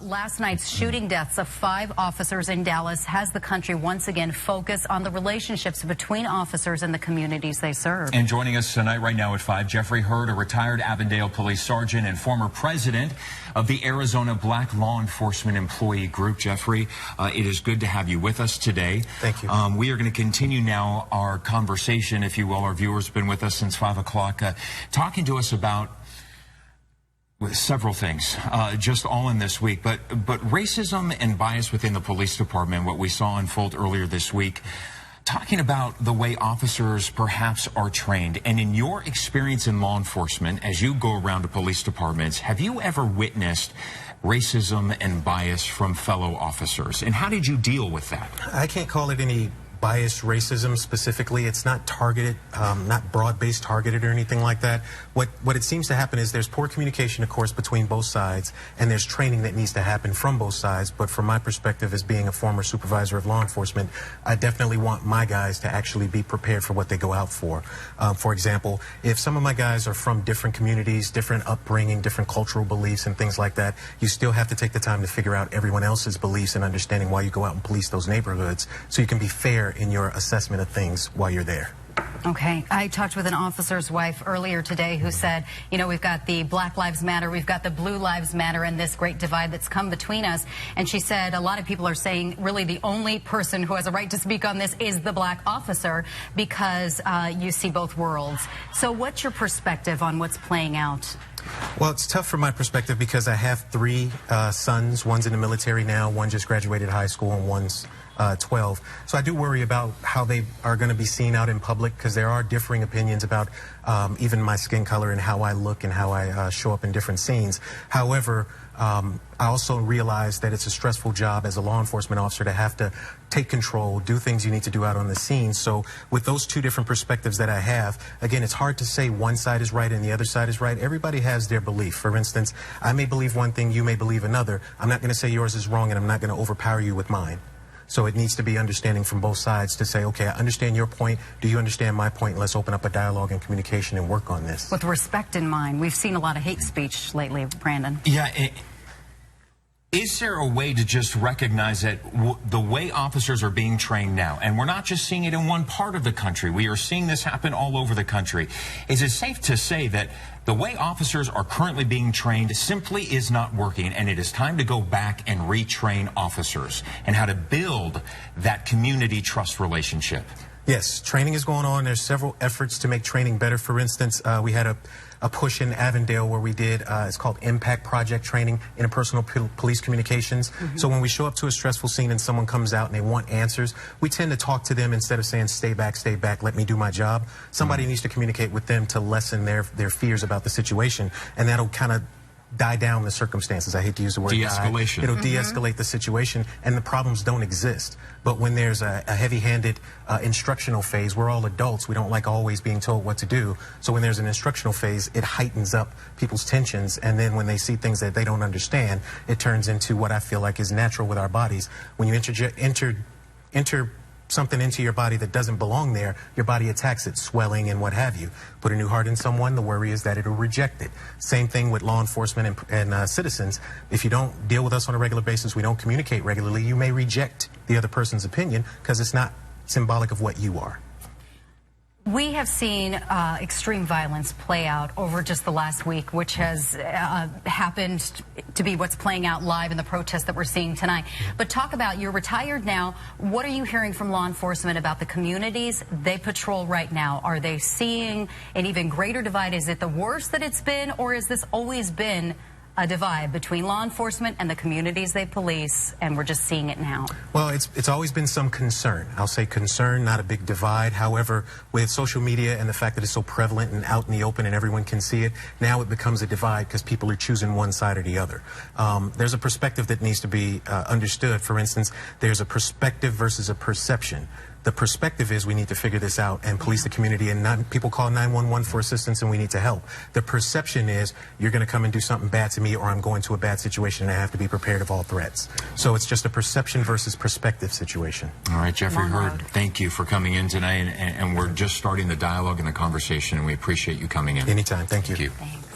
Last night's shooting deaths of 5 officers in Dallas has the country once again focus on the relationships between officers and the communities they serve. And joining us tonight right now at 5, Jeffrey Hurd, a retired Avondale police sergeant and former president of the Arizona Black Law Enforcement Employee Group. Jeffrey, it is good to have you with us today. Thank you. We are going to continue now our conversation, if you will. Our viewers have been with us since 5 o'clock, talking to us about several things, just all in this week, but racism and bias within the police department, what we saw unfold earlier this week, talking about the way officers perhaps are trained. And in your experience in law enforcement, as you go around to police departments, have you ever witnessed racism and bias from fellow officers? And how did you deal with that? I can't call it any biased racism specifically. It's not targeted, not broad-based targeted or anything like that. What it seems to happen is there's poor communication, of course, between both sides, and there's training that needs to happen from both sides. But from my perspective as being a former supervisor of law enforcement, I definitely want my guys to actually be prepared for what they go out for. For example, if some of my guys are from different communities, different upbringing, different cultural beliefs and things like that, you still have to take the time to figure out everyone else's beliefs and understanding why you go out and police those neighborhoods, so you can be fair in your assessment of things while you're there. Okay. I talked with an officer's wife earlier today who said, you know, we've got the Black Lives Matter, we've got the Blue Lives Matter, and this great divide that's come between us. And she said a lot of people are saying really the only person who has a right to speak on this is the black officer, because you see both worlds. So what's your perspective on what's playing out? Well, it's tough from my perspective because I have 3 sons. One's in the military now, one just graduated high school, and one's 12. So I do worry about how they are going to be seen out in public, because there are differing opinions about even my skin color and how I look and how I show up in different scenes. However, I also realize that it's a stressful job as a law enforcement officer to have to take control, do things you need to do out on the scene. So with those 2 different perspectives that I have, again, it's hard to say one side is right and the other side is right. Everybody has their belief. For instance, I may believe one thing, you may believe another. I'm not going to say yours is wrong, and I'm not going to overpower you with mine. So it needs to be understanding from both sides to say, okay, I understand your point. Do you understand my point? Let's open up a dialogue and communication and work on this. With respect in mind. We've seen a lot of hate speech lately, Brandon. Yeah. Is there a way to just recognize that the way officers are being trained now, and we're not just seeing it in one part of the country, we are seeing this happen all over the country, is it safe to say that the way officers are currently being trained simply is not working, and it is time to go back and retrain officers and how to build that community trust relationship? Yes, training is going on. There's several efforts to make training better. For instance, we had a push in Avondale where we did, it's called Impact Project Training, Interpersonal Police Communications. So when we show up to a stressful scene and someone comes out and they want answers, we tend to talk to them instead of saying, stay back, let me do my job. Somebody needs to communicate with them to lessen their fears about the situation, and that'll kind of die down the circumstances. I hate to use the word de-escalation. It'll de-escalate the situation, and the problems don't exist. But when there's a heavy-handed instructional phase, we're all adults. We don't like always being told what to do. So when there's an instructional phase, it heightens up people's tensions, and then when they see things that they don't understand, it turns into what I feel like is natural with our bodies. When you enter something into your body that doesn't belong there, your body attacks it, swelling and what have you. Put a new heart in someone, the worry is that it'll reject it. Same thing with law enforcement and citizens. If you don't deal with us on a regular basis, we don't communicate regularly, you may reject the other person's opinion because it's not symbolic of what you are. We have seen extreme violence play out over just the last week, which has happened to be what's playing out live in the protests that we're seeing tonight. But talk about, you're retired now. What are you hearing from law enforcement about the communities they patrol right now? Are they seeing an even greater divide? Is it the worst that it's been, or has this always been a divide between law enforcement and the communities they police, and we're just seeing it now? Well, it's always been some concern. I'll say concern, not a big divide. However, with social media and the fact that it's so prevalent and out in the open and everyone can see it, now it becomes a divide because people are choosing one side or the other. There's a perspective that needs to be understood. For instance, there's a perspective versus a perception. The perspective is we need to figure this out and police the community, and people call 911 for assistance and we need to help. The perception is you're going to come and do something bad to me, or I'm going to a bad situation and I have to be prepared of all threats. So it's just a perception versus perspective situation. All right, Jeffrey Hurd, thank you for coming in tonight, and we're just starting the dialogue and the conversation, and we appreciate you coming in. Anytime. Thank you. Thank you.